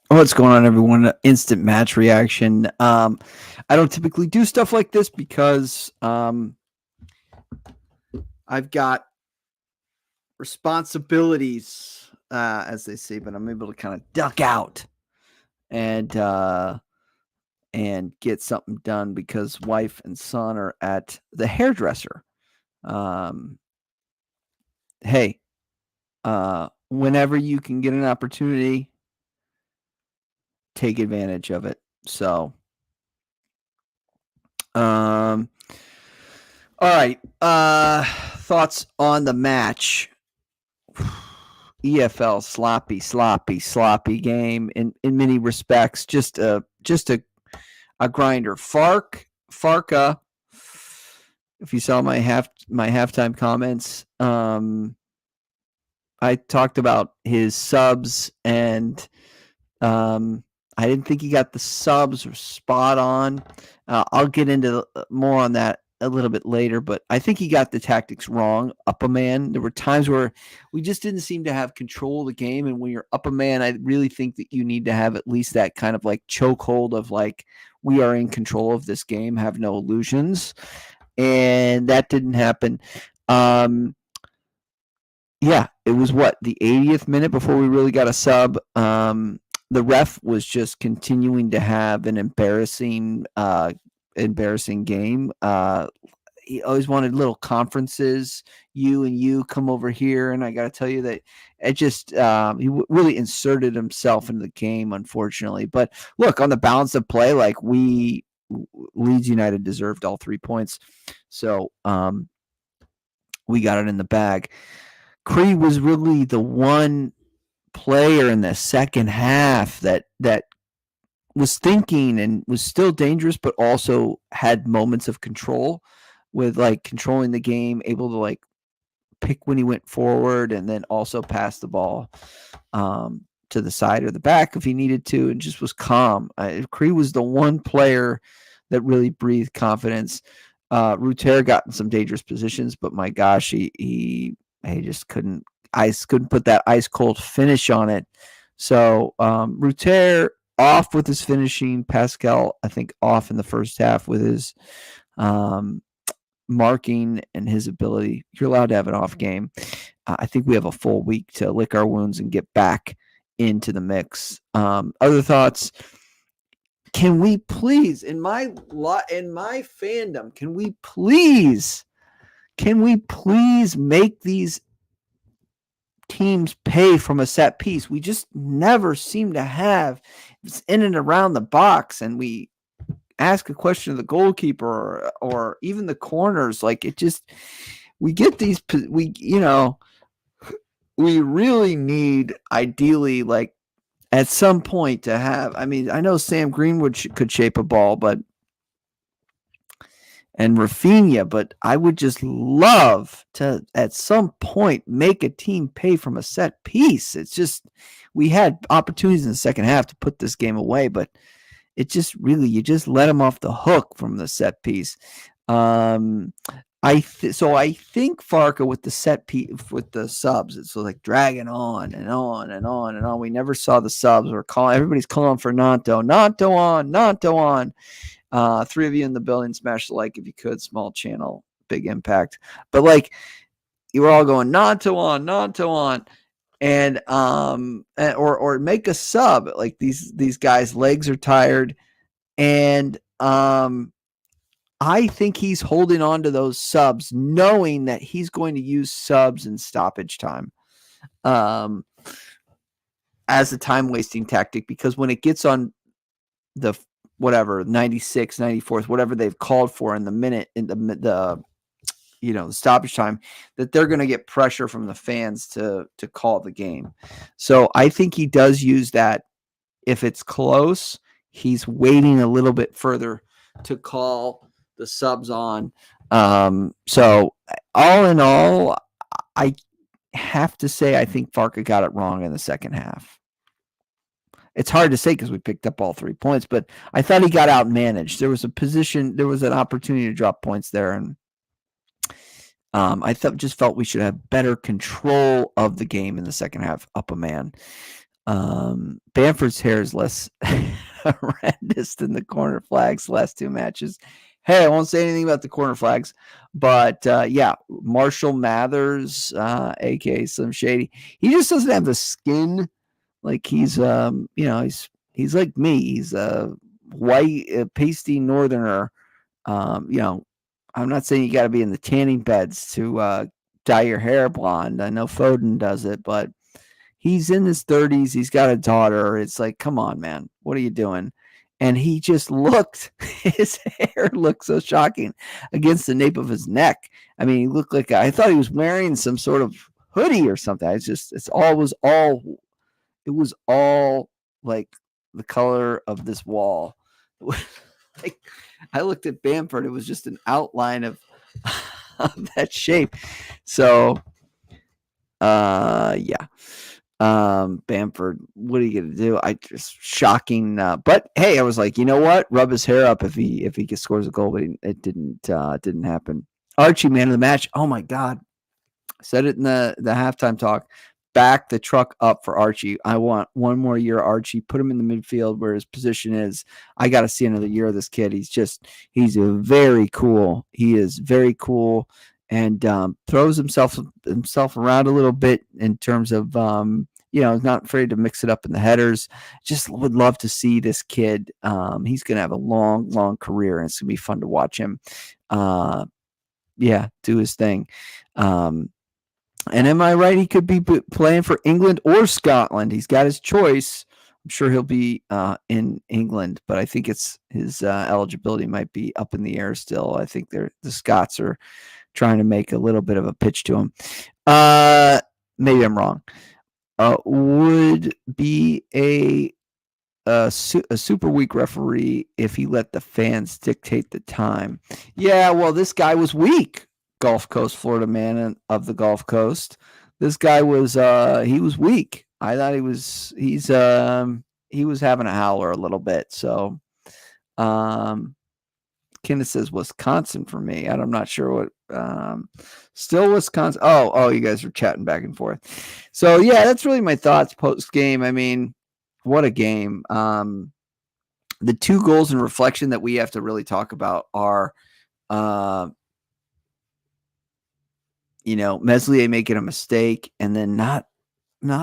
What's going on, everyone? Instant match reaction. I don't typically do stuff like this because I've got responsibilities, as they say, but I'm able to kind of duck out and get something done because wife and son are at the hairdresser. Um, hey, whenever you can get an opportunity, take advantage of it. So, um, all right. Thoughts on the match? EFL sloppy game in many respects. Just a grinder. Farke. If you saw my halftime comments, I talked about his subs, and I didn't think he got the subs spot on. I'll get into more on that a little bit later, but I think he got the tactics wrong. Up a man. There were times where we just didn't seem to have control of the game, and when you're up a man, I really think that you need to have at least that kind of like chokehold of like we are in control of this game, have no illusions, and that didn't happen. Um, yeah, it was what, the 80th minute before we really got a sub. The ref was just continuing to have an embarrassing game. He always wanted little conferences. You come over here, and I got to tell you that it just really inserted himself into the game, unfortunately. But look, on the balance of play, like Leeds United deserved all 3 points, so we got it in the bag. Cree was really the one player in the second half that was thinking and was still dangerous, but also had moments of control with like controlling the game, able to like pick when he went forward and then also pass the ball to the side or the back if he needed to, and just was calm. Cree was the one player that really breathed confidence. Ruter got in some dangerous positions, but my gosh, he just couldn't put that ice cold finish on it. So Ruter off with his finishing. Pascal, I think, off in the first half with his marking and his ability. You're allowed to have an off game. I think we have a full week to lick our wounds and get back into the mix. Other thoughts? Can we please, in my fandom, can we please make these teams pay from a set piece? We just never seem to have. It's in and around the box, and we ask a question of the goalkeeper or even the corners. Like it just, we get these, we really need ideally like at some point to have. I mean, I know Sam Greenwood could shape a ball, and Rafinha, but I would just love to at some point make a team pay from a set piece. It's just we had opportunities in the second half to put this game away, but it just really, you just let them off the hook from the set piece. I think Farke with the set piece with the subs, it's like dragging on and on and on and on. We never saw the subs. Everybody's calling for Nanto on. Three of you in the building, smash the like if you could. Small channel, big impact. But like you were all going Nanto on, and or make a sub. Like these guys' legs are tired, and I think he's holding on to those subs, knowing that he's going to use subs in stoppage time. As a time wasting tactic, because when it gets on the whatever 96 94th, whatever they've called for in the minute, in the stoppage time, that they're going to get pressure from the fans to call the game. So I think he does use that. If it's close, he's waiting a little bit further to call the subs on. So all in all, I have to say I think Farke got it wrong in the second half. It's hard to say because we picked up all 3 points, but I thought he got outmanaged. There was an opportunity to drop points there, and I felt we should have better control of the game in the second half. Up a man. Bamford's hair is less horrendous than the corner flags last two matches. Hey, I won't say anything about the corner flags, but yeah, Marshall Mathers, aka Slim Shady, he just doesn't have the skin. Like he's like me. He's a white, pasty northerner. I'm not saying you got to be in the tanning beds to dye your hair blonde. I know Foden does it, but he's in his 30s. He's got a daughter. It's like, come on, man. What are you doing? And he just looked, his hair looked so shocking against the nape of his neck. I mean, he looked like, I thought he was wearing some sort of hoodie or something. It was all like the color of this wall. Like, I looked at Bamford, it was just an outline of, of that shape. So, yeah. Bamford, what are you gonna do? I just shocking. But hey, I was like, you know what? Rub his hair up if he scores a goal, but it didn't happen. Archie, man of the match. Oh my god, said it in the halftime talk. Back the truck up for Archie. I want one more year, Archie. Put him in the midfield where his position is. I got to see another year of this kid. He's very cool. He is very cool and throws himself around a little bit in terms of not afraid to mix it up in the headers. Just would love to see this kid. He's going to have a long career, and it's going to be fun to watch him. Do his thing. And am I right? He could be playing for England or Scotland. He's got his choice. I'm sure he'll be in England, but I think it's his eligibility might be up in the air still. I think the Scots are trying to make a little bit of a pitch to him. Maybe I'm wrong. Would be a super weak referee if he let the fans dictate the time. Yeah, well, this guy was weak. Gulf Coast, Florida man of the Gulf Coast. This guy was he was weak. I thought he was having a howler a little bit. So Kenneth says Wisconsin for me. I'm not sure what still Wisconsin. Oh, you guys are chatting back and forth. So yeah, that's really my thoughts post game. I mean, what a game. The two goals in reflection that we have to really talk about are Meslier making a mistake and then not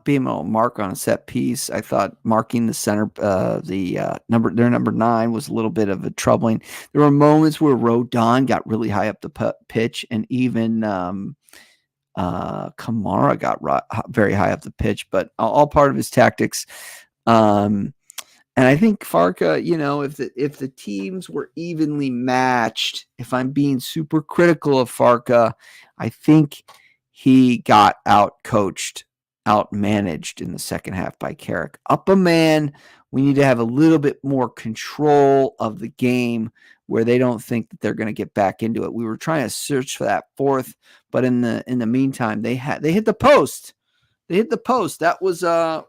being able to mark on a set piece. I thought marking the center, their number 9 was a little bit of a troubling. There were moments where Rodon got really high up the pitch, and even Kamara got very high up the pitch, but all part of his tactics. And I think Farke, if the teams were evenly matched, if I'm being super critical of Farke, I think he got out-coached, out-managed in the second half by Carrick. Up a man, we need to have a little bit more control of the game where they don't think that they're going to get back into it. We were trying to search for that fourth, but in the meantime, they hit the post. They hit the post. That was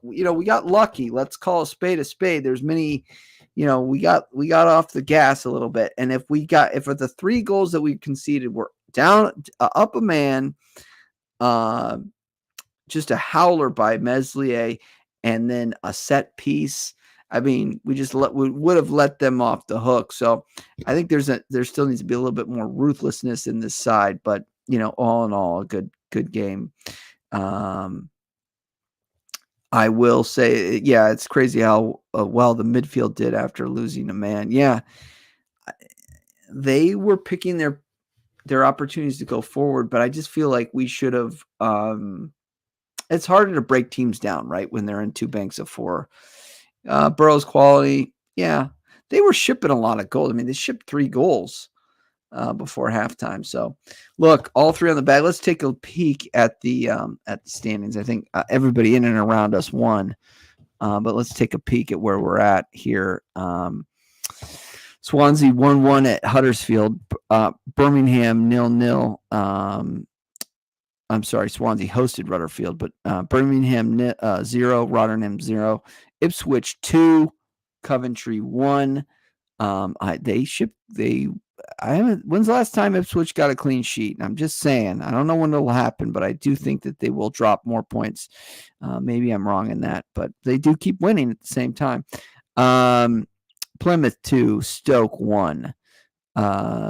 we got lucky. Let's call a spade a spade. There's many, we got off the gas a little bit. And if the 3 goals that we conceded were down up a man, just a howler by Meslier, and then a set piece. I mean, we would have let them off the hook. So I think there still needs to be a little bit more ruthlessness in this side, but all in all, a good game. I will say, yeah, it's crazy how well the midfield did after losing a man. Yeah, they were picking their opportunities to go forward, but I just feel like we should have. It's harder to break teams down, right, when they're in 2 banks of 4. Boro's quality, yeah, they were shipping a lot of goals. I mean, they shipped 3 goals before halftime. So, look, all 3 on the bag. Let's take a peek at the standings. I think everybody in and around us won, but let's take a peek at where we're at here. Swansea 1-1 at Huddersfield. Birmingham 0-0. I'm sorry, Swansea hosted Rutherfield, but Birmingham 0, Rotterdam 0, Ipswich 2, Coventry 1. They I haven't. When's the last time Ipswich got a clean sheet? I'm just saying. I don't know when it'll happen, but I do think that they will drop more points. Maybe I'm wrong in that, but they do keep winning at the same time. Plymouth 2, Stoke 1.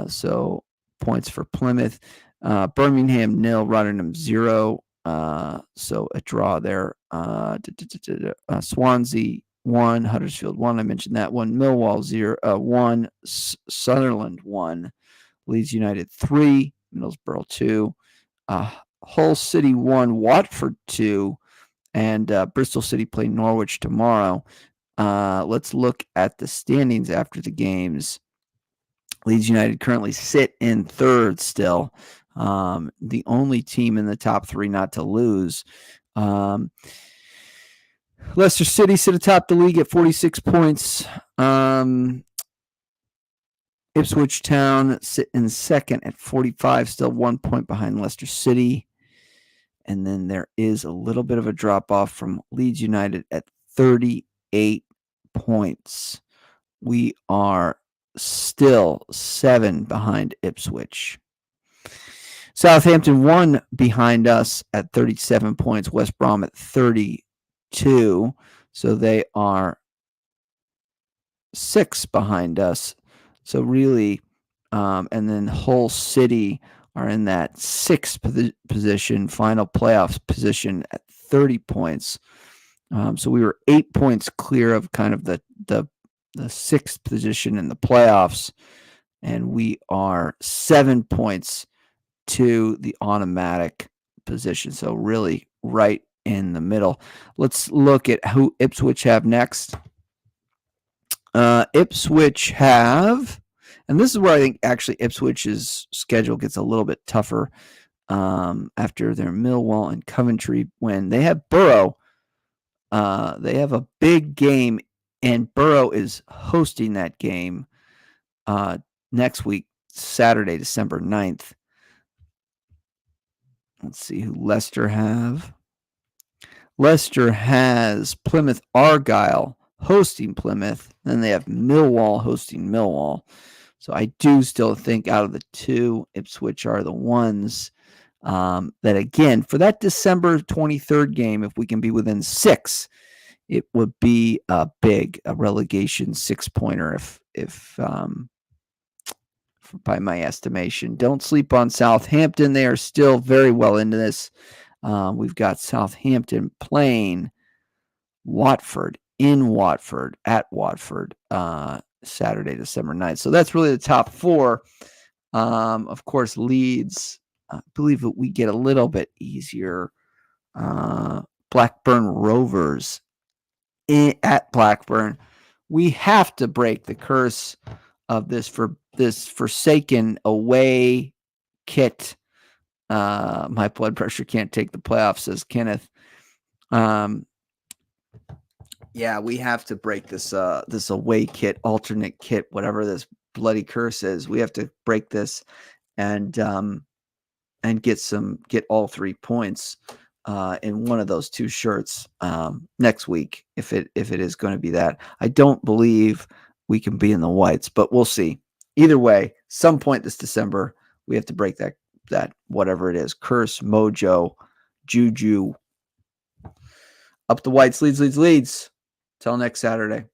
So points for Plymouth. Birmingham 0, Rotherham 0. So a draw there. Swansea 1, Huddersfield 1. I mentioned that one. Millwall 1, Sunderland 1, Leeds United 3, Middlesbrough 2, Hull City 1, Watford 2, and Bristol City play Norwich tomorrow. Let's look at the standings after the games. Leeds United currently sit in third still. The only team in the top 3 not to lose. Leicester City sit atop the league at 46 points. Ipswich Town sit in second at 45, still 1 point behind Leicester City. And then there is a little bit of a drop off from Leeds United at 38 points. We are still 7 behind Ipswich. Southampton 1 behind us at 37 points. West Brom at 32. So they are 6 behind us. So really, and then Hull City are in that 6th position, final playoffs position at 30 points. So we were 8 points clear of kind of the 6th position in the playoffs, and we are 7 points to the automatic position. So really right in the middle. Let's look at who Ipswich have next. Ipswich have, and this is where I think actually Ipswich's schedule gets a little bit tougher after their Millwall and Coventry win. They have Boro. They have a big game, and Boro is hosting that game next week, Saturday, December 9th. Let's see who Leicester have. Leicester has Plymouth Argyle hosting Plymouth. Then they have Millwall hosting Millwall. So I do still think out of the 2, Ipswich are the ones that, again, for that December 23rd game, if we can be within 6, it would be a relegation 6-pointer if by my estimation. Don't sleep on Southampton. They are still very well into this. We've got Southampton playing Watford at Watford Saturday, December 9th. So that's really the top 4. Of course, Leeds, I believe that we get a little bit easier. Blackburn Rovers at Blackburn. We have to break the curse of this forsaken away kit. My blood pressure can't take the playoffs, says Kenneth. Yeah, we have to break this away kit, alternate kit, whatever this bloody curse is. We have to break this and get all 3 points in one of those 2 shirts next week if it is going to be that. I don't believe we can be in the whites, but we'll see. Either way, some point this December, we have to break that whatever it is, curse, mojo, juju. Up the whites, Leeds. Till next Saturday.